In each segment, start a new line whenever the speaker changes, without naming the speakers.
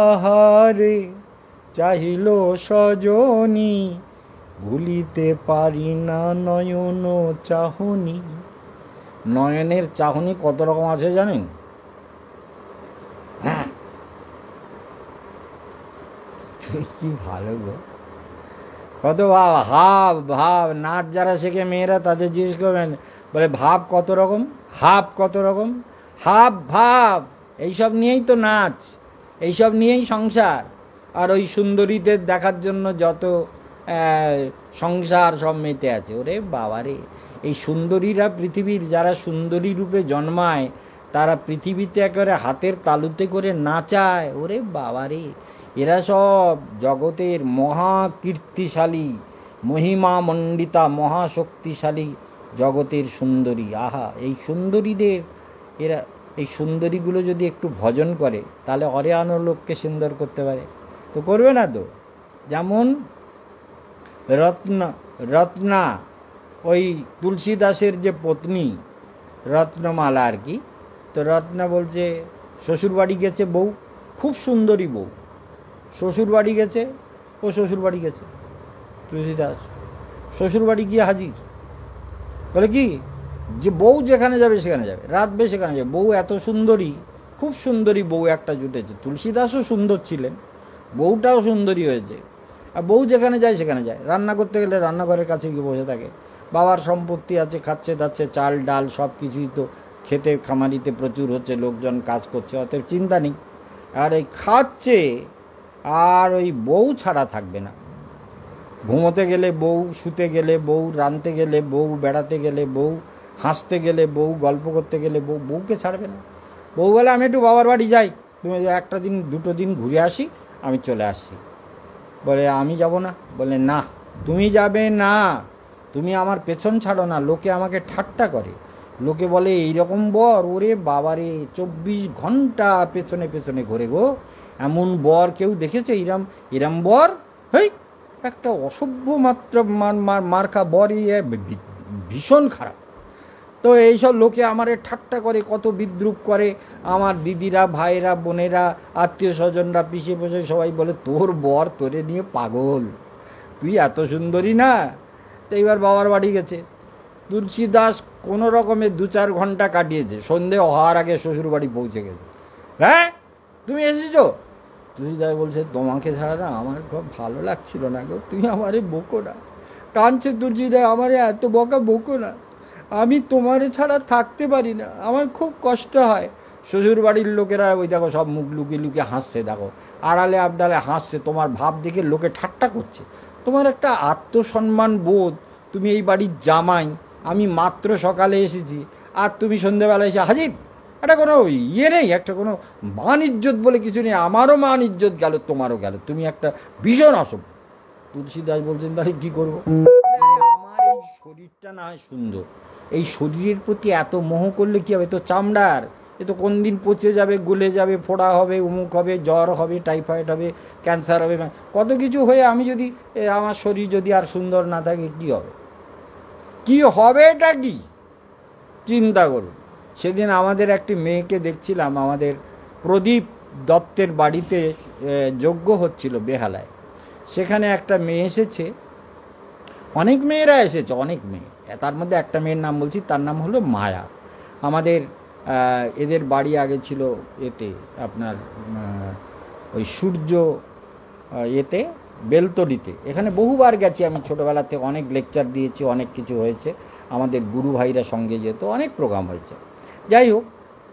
আহারে চাহিল সজনী, ভুলিতে পারি না নয়ন চাহনি। নয়নের চাহনি কত রকম আছে জানেন? কি ভালো গো, কত ভাব, হাব ভাব। নাচ যারা শেখে মেয়েরা তাদের জিজ্ঞেস করবেন, বলে ভাব কত রকম, হাব কত রকম, হাব ভাব এইসব নিয়েই তো নাচ, এইসব নিয়েই সংসার। আর ওই সুন্দরীদের দেখার জন্য যত সংসার সব মেতে আছে। ওরে বাবারে, এই সুন্দরীরা পৃথিবীর যারা সুন্দরী রূপে জন্মায় তারা পৃথিবীতে একেবারে হাতের তালুতে করে নাচায়। ওরে বাবারে, এরা সব জগতের মহাকীর্তিশালী, মহিমা মণ্ডিতা, মহাশক্তিশালী জগতের সুন্দরী। আহা, এই সুন্দরীদের, এরা এই সুন্দরীগুলো যদি একটু ভজন করে তাহলে অরেয়ানো লোককে সুন্দর করতে পারে। তো করবে না তো? যেমন রত্না ওই তুলসী দাসের যে পত্নী রত্নমালা আর কি, তো রত্না বলছে শ্বশুর বাড়ি গেছে বউ, খুব সুন্দরী বউ, শ্বশুর বাড়ি গেছে, ও শ্বশুর বাড়ি গেছে, তুলসী দাস শ্বশুর বাড়ি গিয়ে হাজির। বলে কি, যে বউ যেখানে যাবে সেখানে যাবে, রাতবে সেখানে যাবে। বউ এত সুন্দরী, খুব সুন্দরী বউ একটা জুটেছে। তুলসী দাসও সুন্দর ছিলেন, বউটাও সুন্দরী হয়েছে। আর বউ যেখানে যায় সেখানে যায়। রান্না করতে গেলে রান্নাঘরের কাছে গিয়ে বসে থাকে। বাবার সম্পত্তি আছে, খাচ্ছে দাচ্ছে, চাল ডাল সব কিছুই তো খেতে খামারিতে প্রচুর হচ্ছে, লোকজন কাজ করছে, অতএব চিন্তা নেই। আর এই খাচ্ছে, আর ওই বউ ছাড়া থাকবে না। ঘুমোতে গেলে বউ, শুতে গেলে বউ, রাঁধতে গেলে বউ, বেড়াতে গেলে বউ, হাসতে গেলে বউ, গল্প করতে গেলে বউ, বউকে ছাড়বে না। বউ বলে আমি একটু বাবার বাড়ি যাই, তুমি একটা দিন দুটো দিন ঘুরে আসি, আমি চলে আসছি। বলে আমি যাব না। বলে না, তুমি যাবে না, তুমি আমার পেছন ছাড়ো না। লোকে আমাকে ঠাট্টা করে, লোকে বলে এইরকম বর, ওরে বাবারে 24 ঘন্টা পেছনে পেছনে ঘোরে গো, এমন বর কেউ দেখেছে? এরম বর, হেই একটা অসভ্য মাত্র মার্কা বর, ভীষণ খারাপ। তো এইসব লোকে আমারে ঠাট্টা করে, কত বিদ্রুপ করে। আমার দিদিরা, ভাইরা, বোনেরা, আত্মীয় স্বজনরা, পিছিয়ে পিছে সবাই বলে তোর বর তোরে নিয়ে পাগল, তুই এত সুন্দরী না। তো এইবার বাবার বাড়ি গেছে। তুলসী দাস কোনো রকমে 2-4 ঘন্টা কাটিয়েছে, সন্ধে হওয়ার আগে শ্বশুর বাড়ি পৌঁছে গেছে। হ্যাঁ তুমি এসেছো? তুলসী দাস বলছে তোমাকে ছাড়া না আমার খুব ভালো লাগছিল না গো, তুমি আমারে বকো না। কাঁদছে তুলসী দাস, আমারে এত বকা বকো না, আমি তোমারে ছাড়া থাকতে পারি না, আমার খুব কষ্ট হয়। শ্বশুর বাড়ির লোকেরা ওই দেখো সব মুখ লুকিয়ে লুকিয়ে হাসছে, দেখো আড়ালে আবডালে হাসছে, তোমার ভাব দেখে লোকে ঠাট্টা করছে। তোমার একটা আত্মসম্মান বোধ, তুমি এই বাড়ির জামাই, আমি মাত্র সকালে এসেছি, আর তুমি সন্ধ্যেবেলা এসে হাজির। এটা কোনো ইয়ে নেই, একটা কোনো মান ইজ্জত বলে কিছু নেই। আমারও মান ইজ্জত গেল, তোমারও গেল, তুমি একটা ভীষণ অসভ্য। তুলসী দাস বলছেন তাহলে কি করবো? আমার এই শরীরটা না হয় সুন্দর, এই শরীরের প্রতি এত মোহ করলে কি হবে? তো চামড়ার, এ তো কোন দিন পচে যাবে, গলে যাবে, ফোড়া হবে, উমুক হবে, জ্বর হবে, টাইফয়েড হবে, ক্যান্সার হবে, কত কিছু হয়ে আমি যদি আমার শরীর যদি আর সুন্দর না থাকে কি হবে? কি হবে এটা কি চিন্তা করুন। সেদিন আমাদের একটি মেয়েকে দেখছিলাম, আমাদের প্রদীপ দত্তের বাড়িতে যজ্ঞ হচ্ছিল বেহালায়। সেখানে একটা মেয়ে এসেছে, অনেক মেয়েরা এসেছে, অনেক মেয়ে, তার মধ্যে একটা মেয়ের নাম বলছি, তার নাম হলো মায়া। আমাদের এদের বাড়ি আগে ছিল এতে আপনার ওই সূর্য এতে বেলতলিতে। এখানে বহুবার গেছি আমি, ছোটোবেলাতে অনেক লেকচার দিয়েছি, অনেক কিছু হয়েছে, আমাদের গুরু ভাইরা সঙ্গে যেত, অনেক প্রোগ্রাম হয়েছে। যাই হোক,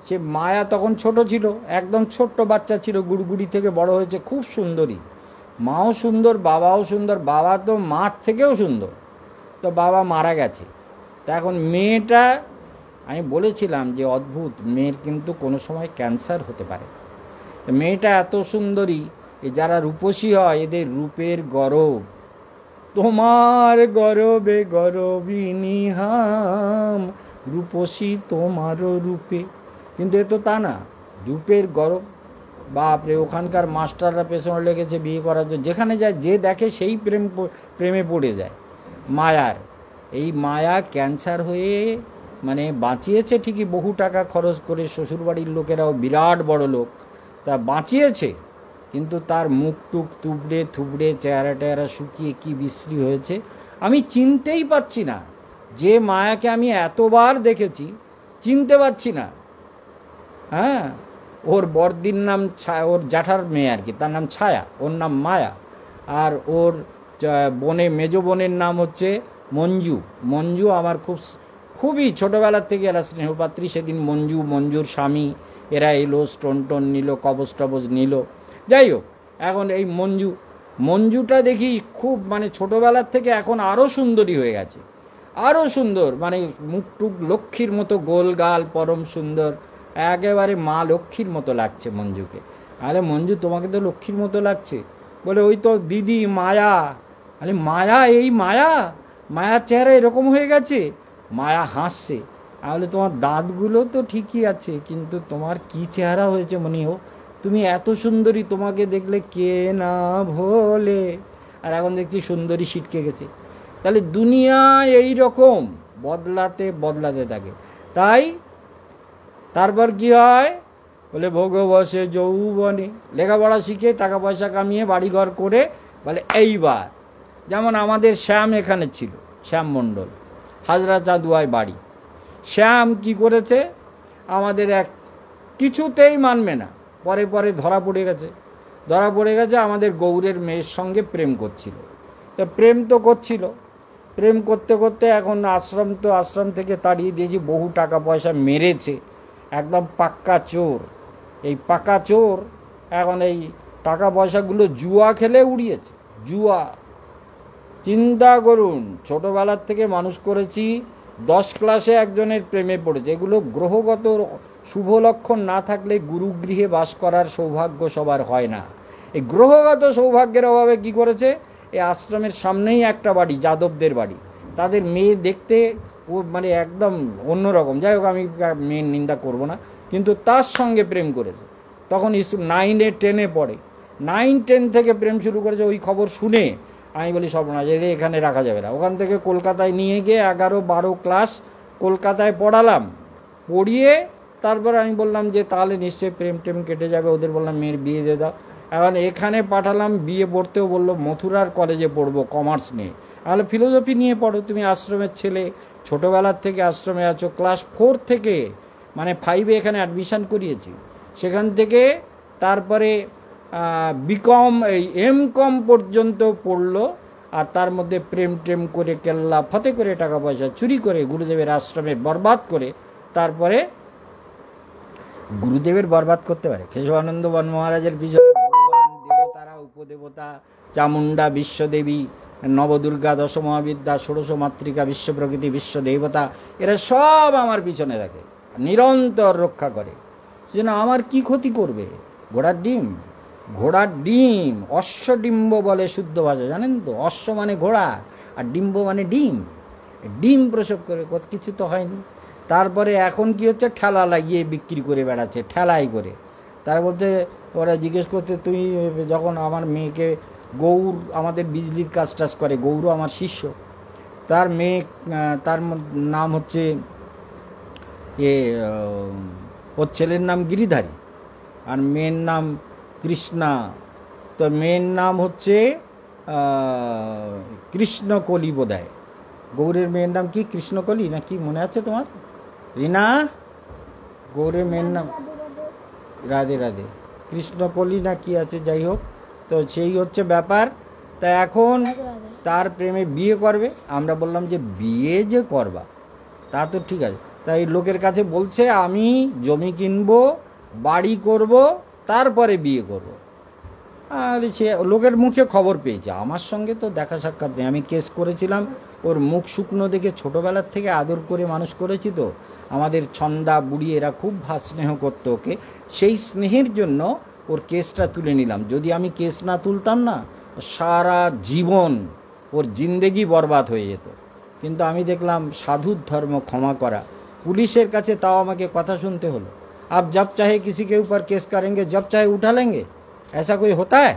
সে মায়া তখন ছোট ছিল, একদম ছোট্ট বাচ্চা ছিল, গুড়গুড়ি থেকে বড় হয়েছে, খুব সুন্দরী, মাও সুন্দর, বাবাও সুন্দর, বাবা তো মার থেকেও সুন্দর। তো বাবা মারা গেছে। তা এখন মেয়েটা, আমি বলেছিলাম যে অদ্ভুত, মেয়ের কিন্তু কোনো সময় ক্যান্সার হতে পারে। মেয়েটা এত সুন্দরী, যারা রূপসী হয় এদের রূপের গরব, তোমার গরবে গরবিনী হাম, রূপসী তোমারও রূপে। কিন্তু এ তো তা না, রূপের গরব। বাপরে, ওখানকার মাস্টাররা পেছনে লেগেছে বিয়ে করার জন্য, যেখানে যায় যে দেখে সেই প্রেমে পড়ে যায়। মায়ার, এই মায়া ক্যান্সার হয়ে মানে বাঁচিয়েছে ঠিকই, বহু টাকা খরচ করে, শ্বশুরবাড়ির লোকেরাও বিরাট বড় লোক, তা বাঁচিয়েছে, কিন্তু তার মুখ টুক তুবড়ে থুবড়ে চেহারা টেহারা শুকিয়ে কি বিশ্রী হয়েছে আমি চিনতেই পারছি না। যে মায়াকে আমি এতবার দেখেছি চিনতে পারছি না। হ্যাঁ, ওর বড়দির নাম ছায়া, ওর জ্যাঠার মেয়ে আর কি, তার নাম ছায়া, ওর নাম মায়া। আর ওর মেজ বোনের নাম হচ্ছে মঞ্জু। মঞ্জু আমার খুবই ছোটোবেলার থেকে এরা স্নেহপাত্রী। সেদিন মঞ্জুর স্বামী এরা এলো, স্টোন টোন নিল, কবজ টবজ নিল। যাই হোক, এখন এই মঞ্জুটা দেখি খুব মানে ছোটোবেলার থেকে এখন আরও সুন্দরী হয়ে গেছে, আরও সুন্দর, মানে মুখটুক লক্ষ্মীর মতো, গোল গাল, পরম সুন্দর, একেবারে মা লক্ষ্মীর মতো লাগছে মঞ্জুকে। আরে মঞ্জু, তোমাকে তো লক্ষ্মীর মতো লাগছে। বলে ওই তো দিদি মায়া। আরে মায়া? এই মায়ার চেহারা এরকম হয়ে গেছে? মায়া হাসছে। তাহলে তোমার দাঁতগুলো তো ঠিকই আছে, কিন্তু তোমার কি চেহারা হয়েছে মনে হোক, তুমি এত সুন্দরী, তোমাকে দেখলে কে না ভোলে। আর এখন দেখছি সুন্দরী ছিটকে গেছে। তাহলে দুনিয়া এই রকম বদলাতে থাকে। তাই তারপর কি হয়? বলে ভোগ বসে যৌবনে, লেখাপড়া শিখে টাকা পয়সা কামিয়ে বাড়িঘর করে বলে এইবার, যেমন আমাদের শ্যাম এখানে ছিল, শ্যাম মণ্ডল, হাজরা চাঁদুয়ায় বাড়ি। শ্যাম কি করেছে? আমাদের এক কিছুতেই মানবে না, পরে ধরা পড়ে গেছে আমাদের গৌরের মেয়ের সঙ্গে প্রেম করছিল। তো প্রেম করতে এখন আশ্রম থেকে তাড়িয়ে দিয়েছি, বহু টাকা পয়সা মেরেছে, একদম পাক্কা চোর। এই পাকা চোর এখন এই টাকা পয়সাগুলো জুয়া খেলে উড়িয়েছে। জুয়া, চিন্তা করুন, ছোটবেলার থেকে মানুষ করেছি, 10 ক্লাসে একজনের প্রেমে পড়েছে। এগুলো গ্রহগত শুভ লক্ষণ না থাকলে গুরুগৃহে বাস করার সৌভাগ্য সবার হয় না। এই গ্রহগত সৌভাগ্যের অভাবে কি করেছে, এই আশ্রমের সামনেই একটা বাড়ি, যাদবদের বাড়ি, তাদের মেয়ে দেখতে ও মানে একদম অন্যরকম। যাই হোক, আমি মেয়ের নিন্দা করব না, কিন্তু তার সঙ্গে প্রেম করেছে। তখন 9 10 পড়ে, 9 10 থেকে প্রেম শুরু করেছে। ওই খবর শুনে আমি বলি সর্বনাশ, এখানে রাখা যাবে না। ওখান থেকে কলকাতায় নিয়ে গিয়ে 11 12 ক্লাস কলকাতায় পড়ালাম। পড়িয়ে তারপর আমি বললাম যে তাহলে নিশ্চয়ই প্রেম টেম কেটে যাবে। ওদের বললাম মেয়ের বিয়ে দিয়ে দাও। এখন এখানে পাঠালাম, বিয়ে পড়তেও বললো মথুরার কলেজে পড়বো, কমার্স নিয়ে। তাহলে ফিলোসফি নিয়ে পড়ো, তুমি আশ্রমের ছেলে, ছোটোবেলার থেকে আশ্রমে আছো, ক্লাস 4 থেকে মানে 5-এ এখানে অ্যাডমিশান করিয়েছি। সেখান থেকে তারপরে বিকম, এই MCom পর্যন্ত পড়লো। আর তার মধ্যে প্রেম টেম করে, কেল্লা ফতে করে, টাকা পয়সা চুরি করে, গুরুদেবের আশ্রমে বরবাদ করে, তারপরে গুরুদেবের বরবাদ করতে পারে। কেশবানন্দ বন মহারাজের পিছনে ভগবান, দেবতারা, উপদেবতা, চামুন্ডা, বিশ্বদেবী, নবদুর্গা, দশমহাবিদ্যা, ষোড়শ মাতৃকা, বিশ্ব প্রকৃতি, বিশ্ব দেবতা, এরা সব আমার পিছনে থাকে, নিরন্তর রক্ষা করে। যেন আমার কি ক্ষতি করবে? ঘোড়ার ডিম, অশ্বডিম্ব বলে শুদ্ধ ভাষা, জানেন তো? অশ্ব মানে ঘোড়া, আর ডিম্ব মানে ডিম প্রসব করে, কত কিছু তো হয়নি। তারপরে এখন কি হচ্ছে, ঠেলা লাগিয়ে বিক্রি করে বেড়াচ্ছে, ঠেলাই করে। তার বলতে ওরা জিজ্ঞেস করতে, তুমি যখন আমার মেয়েকে, গৌর আমাদের বিজলির কাজ টাজ করে, গৌরও আমার শিষ্য, তার মেয়ে, তার নাম হচ্ছে ওর ছেলের নাম গিরিধারী আর মেয়ের নাম কৃষ্ণা। তো মেয়ের নাম হচ্ছে কৃষ্ণকলি বোধহয়। গৌরের মেয়ের নাম কি, কৃষ্ণকলি না কি, মনে আছে তোমার রিনা? গৌরের মেয়ের নাম রাধে রাধে, কৃষ্ণকলি না কি আছে, যাই হোক। তো সেই হচ্ছে ব্যাপার। তা এখন তার প্রেমে বিয়ে করবে। আমরা বললাম যে বিয়ে যে করবা তা তো ঠিক আছে, তাই লোকের কাছে বলছে আমি জমি কিনবো, বাড়ি করব, তারপরে বিয়ে করব। আর সে লোকের মুখে খবর পেয়েছে, আমার সঙ্গে তো দেখা সাক্ষাৎ নেই। আমি কেস করেছিলাম, ওর মুখ শুকনো দেখে ছোটোবেলার থেকে আদর করে মানুষ করেছি। তো আমাদের ছন্দা বুড়ি এরা খুব স্নেহ করতো ওকে, সেই স্নেহের জন্য ওর কেসটা তুলে নিলাম। যদি আমি কেস না তুলতাম না, সারা জীবন ওর জিন্দেগি বরবাদ হয়ে যেত। কিন্তু আমি দেখলাম সাধুর ধর্ম ক্ষমা করা। পুলিশের কাছে তাও আমাকে কথা শুনতে হলো, आप जब चाहे किसी के ऊपर केस करेंगे, जब चाहे उठा लेंगे, ऐसा कोई होता है?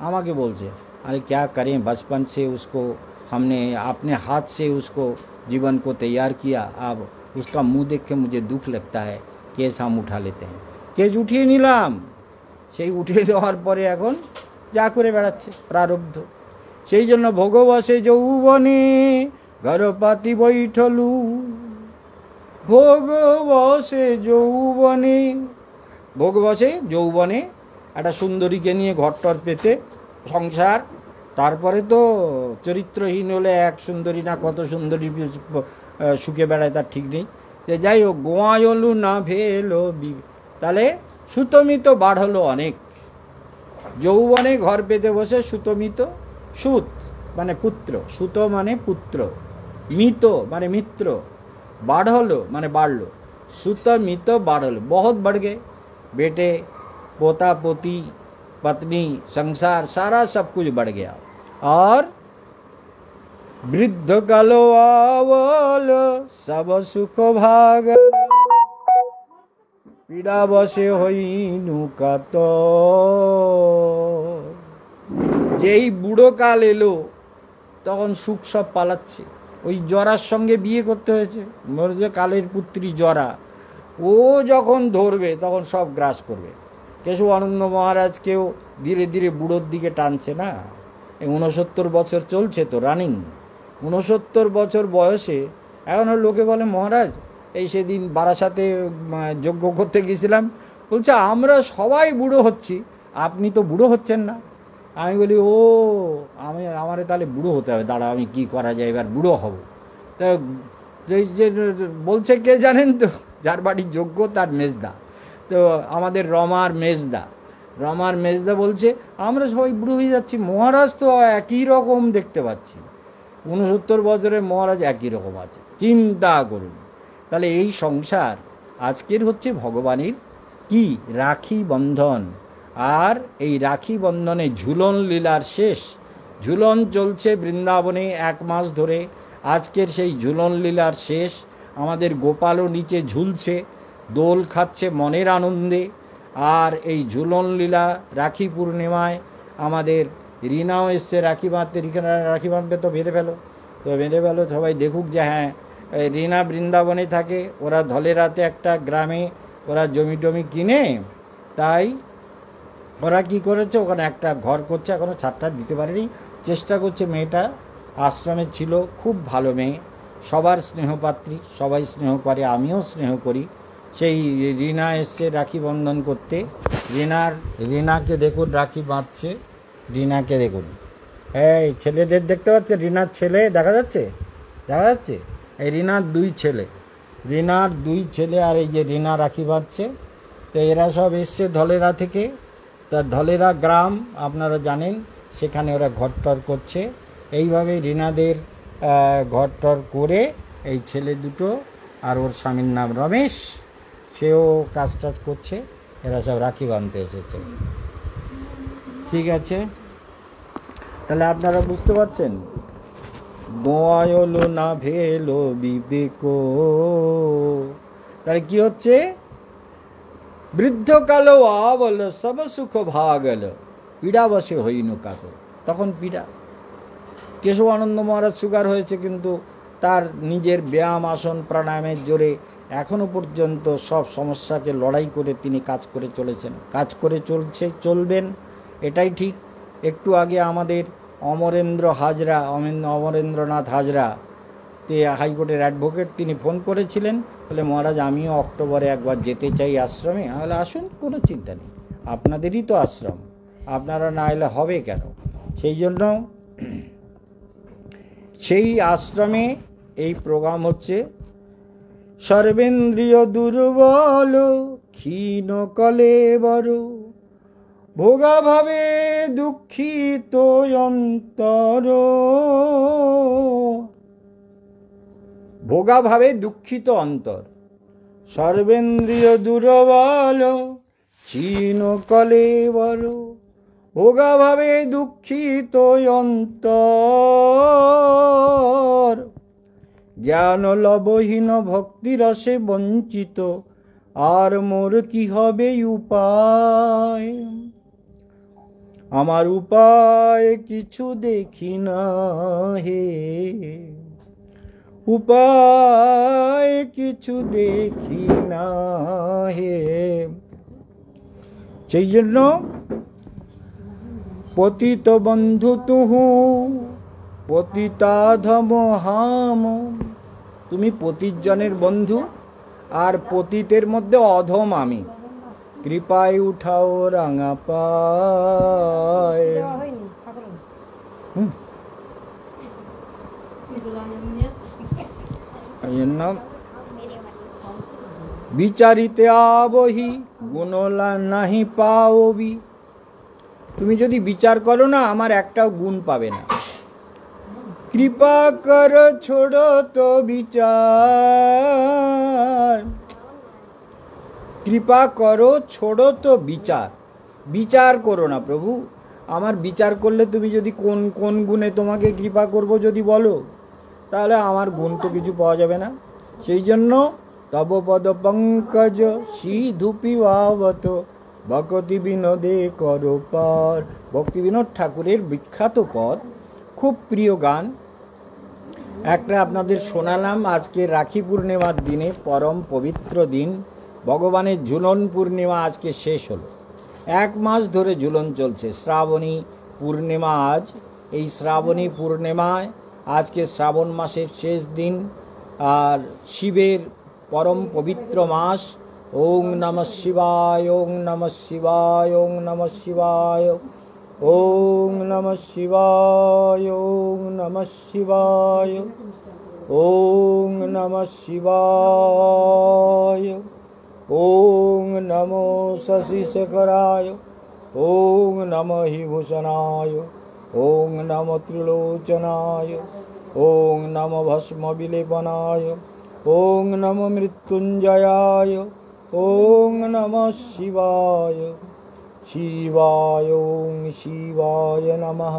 আমাকে বলছে, अरे क्या करें, बचपन से उसको हमने अपने हाथ से उसको जीवन को तैयार किया, अब उसका मुंह देख के मुझे दुख लगता है, केस हम उठा लेते हैं। केस उठिए নিলাম, সেই উঠে যাওয়ার পরে এখন যা করে বেড়াচ্ছে প্রারব্ধ। সেই জন্য ভোগবশে যৌবনে গর্ভপাতি বৈঠলু, ভোগবশে যৌবনে, ভোগবশে যৌবনে একটা সুন্দরীকে নিয়ে ঘরটর পেতে সংসার, তারপরে তো চরিত্রহীন হলে এক সুন্দরী না কত সুন্দরী সুখে বেড়ায় তার ঠিক নেই। যে যাই হোক, গোয়ায়লু না ভেলো, তাহলে সুতমিত বাড় অনেক। যৌবনে ঘর পেতে বসে সুতমিত, সুত মানে পুত্র, সুত মানে পুত্র, মিত মানে মিত্র, বাড় মানে বাড়লো, सुतमित बाढ़ल, बहुत बढ़ गए। बेटे, पोता पोती, पत्नी, संसार, सारा सब कुछ बढ़ गया। और वृद्ध कालो आवल सब सुख भाग, पीड़ा बसे हईनु कातो। যেই বুড়ো কাল এলো তখন সুখ সব পালাচ্ছে। ওই জরার সঙ্গে বিয়ে করতে হয়েছে, যে কালের পুত্রী জরা, ও যখন ধরবে তখন সব গ্রাস করবে। কেশব আনন্দ মহারাজকেও ধীরে ধীরে বুড়োর দিকে টানছে না। এই 69 বছর চলছে তো রানিং, 69 বছর বয়সে এখন লোকে বলে মহারাজ, এই সেদিন বারাসাতে যজ্ঞ করতে গেছিলাম, বলছে আমরা সবাই বুড়ো হচ্ছি, আপনি তো বুড়ো হচ্ছেন না। আমি বলি ও আমারে তাহলে বুড়ো হতে হবে, দাঁড়া আমি কি করা যায়, এবার বুড়ো হব। তা যে বলছে কে জানেন তো, যার বাড়ির যোগ্য তার মেজদা, তো আমাদের রমার মেজদা বলছে আমরা সবাই বুড়ো হয়ে যাচ্ছি, মহারাজ তো একই রকম দেখতে পাচ্ছি, 69 বছরের মহারাজ একই রকম আছে, চিন্তা করুন। তাহলে এই সংসার আজকের হচ্ছে ভগবানের কি রাখি বন্ধন, আর এই রাখি বন্ধনে ঝুলন লীলার শেষ। ঝুলন চলছে বৃন্দাবনে 1 মাস ধরে, আজকের সেই ঝুলন লীলার শেষ। আমাদের গোপালও নিচে ঝুলছে, দোল খাচ্ছে মনের আনন্দে। আর এই ঝুলন লীলা রাখি পূর্ণিমায় আমাদের রিনাও এসছে রাখি বাঁধতে, রাখি বাঁধবে তো বেঁধে ফেলো, সবাই দেখুক যে হ্যাঁ রিনা বৃন্দাবনে থাকে। ওরা ধলেরাতে একটা গ্রামে ওরা জমি টমি কিনে, তাই ওরা কি করেছে, ওখানে একটা ঘর করছে, এখনো ছাদটা দিতে পারেনি, চেষ্টা করছে। মেয়েটা আশ্রমে ছিল, খুব ভালো মেয়ে, সবার স্নেহপাত্রী, সবাই স্নেহ করে, আমিও স্নেহ করি। সেই রিনা এসছে রাখি বন্ধন করতে। রিনাকে দেখুন রাখি বাঁধছে, রিনাকে দেখুন, এই ছেলেদের দেখতে পাচ্ছে, রিনার ছেলে দেখা যাচ্ছে, এই রিনার 2 ছেলে, আর এই যে রিনা রাখি বাঁধছে। তো এরা সব এসছে ধলেরা থেকে। তা ধলেরা গ্রাম আপনারা জানেন, সেখানে ওরা ঘরটর করছে। এইভাবে রিনাদের ঘরটর করে এই ছেলে দুটো, আর ওর স্বামীর নাম রমেশ, সেও কাজ টাজ করছে, এরা সব রাখি বাঁধতে এসেছে। ঠিক আছে, তাহলে আপনারা বুঝতে পারছেন, গোয়ায়লো না ভেলো বিবেক। তাহলে কি হচ্ছে, বৃদ্ধ কালো আবল সব সুখ ভাগল, পীড়া বসে হইনু কাতো। তখন পীড়া, কেশব আনন্দ মহারাজ সুগার হয়েছে, কিন্তু তার নিজের ব্যায়াম আসন প্রাণায়ামের জোরে এখনো পর্যন্ত সব সমস্যাকে লড়াই করে তিনি কাজ করে চলেছেন, কাজ করে চলবেন, এটাই ঠিক। একটু আগে আমাদের অমরেন্দ্রনাথ হাজরা হাইকোর্টের অ্যাডভোকেট, তিনি ফোন করেছিলেন, বলে মহারাজ আমিও অক্টোবরে একবার যেতে চাই আশ্রমে। তাহলে আসুন, কোনো চিন্তা নেই, আপনাদেরই তো আশ্রম, আপনারা না এলে হবে কেন? সেই জন্য সেই আশ্রমে এই প্রোগ্রাম হচ্ছে। সর্বেন্দ্রিয় দুর্বল ক্ষীণ কলেবর, ভোগাভাবে দুঃখিত অন্তর, ভোগাভাবে দুঃখিত অন্তর। সর্বেন্দ্রিয় দুর্বল ক্ষীণ কলেবর, ভোগাভাবে দুঃখিত অন্তর। জ্ঞান লবহীন ভক্তিরসে বঞ্চিত, আর মোর কি হবে উপায়? আমার উপায় কিছু দেখি না হে, উপায় কিছু দেখি না হে। সেই জন্য পতিত বন্ধু তুহু পতিতাধম হাম, তুমি পতিতজনের বন্ধু আর পতিতের মধ্যে অধম আমি। কৃপায় উঠাও রাঙা পায়। বিচারিতে আবহি গুণলা নাহি পাওবি, তুমি যদি বিচার করো না আমার একটাও গুণ পাবে না। কৃপা কর ছোড়ো তো বিচার, কৃপা করো ছোড়ো তো বিচার, বিচার করো না প্রভু। আমার বিচার করলে তুমি যদি কোন কোন গুণে তোমাকে কৃপা করব যদি বলো, তাহলে আমার গুণ তো কিছু পাওয়া যাবে না। সেই জন্য তব পদ পঙ্কজ সিধু পিবাবত ভক্তি বিনোদে করো পার। ভক্তি বিনোদ ঠাকুরের বিখ্যাত পদ, খুব প্রিয় গান। একটা আপনাদের শোনালাম। আজকে রাখি পূর্ণিমার দিনে, পরম পবিত্র দিন, ভগবানের ঝুলন পূর্ণিমা আজকে শেষ হলো। 1 মাস ধরে ঝুলন চলছে, শ্রাবণী পূর্ণিমা আজ। এই শ্রাবণী পূর্ণিমায় আজকে শ্রাবণ মাসের শেষ দিন, আর শিবের পরম পবিত্র মাস। ওং নমঃ শিবায়, ওং নমঃ শিবায়, ওং নমঃ শিবায়, ওং নমঃ শিবায়, ওং নমঃ শিবায়, ওং নমঃ শিবায়, ওং নমো শশি শেখরায়, ওং নমঃ ভূষণায়, ওং নমঃ ত্রিলোচনায়, ওং নমঃ ভস্ম বিলেপনায়, ওং নমঃ মৃত্যুঞ্জয়ায়, ওং নমঃ শিবায়। শিবায় ওং শিবায় নমঃ।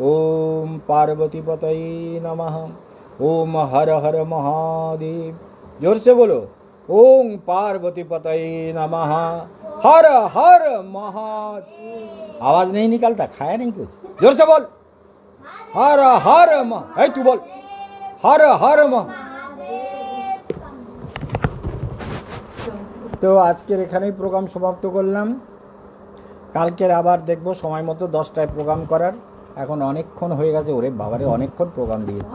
ওম পার্বতীপতये নমঃ। ওম হর হর महादेव। जोर से बोलो, ओम पार्वतीपतये नमः। हर हर महादेव। आवाज नहीं निकलता, खाया नहीं कुछ, जोर से बोल। हर हर महा, तू बोल हर हर महा। তো আজকের এখানেই প্রোগ্রাম সমাপ্ত করলাম। কালকের আবার দেখবো সময় মতো 10টায় প্রোগ্রাম করার। এখন অনেকক্ষণ হয়ে গেছে, ওরে বাবারে অনেকক্ষণ প্রোগ্রাম দিয়েছি।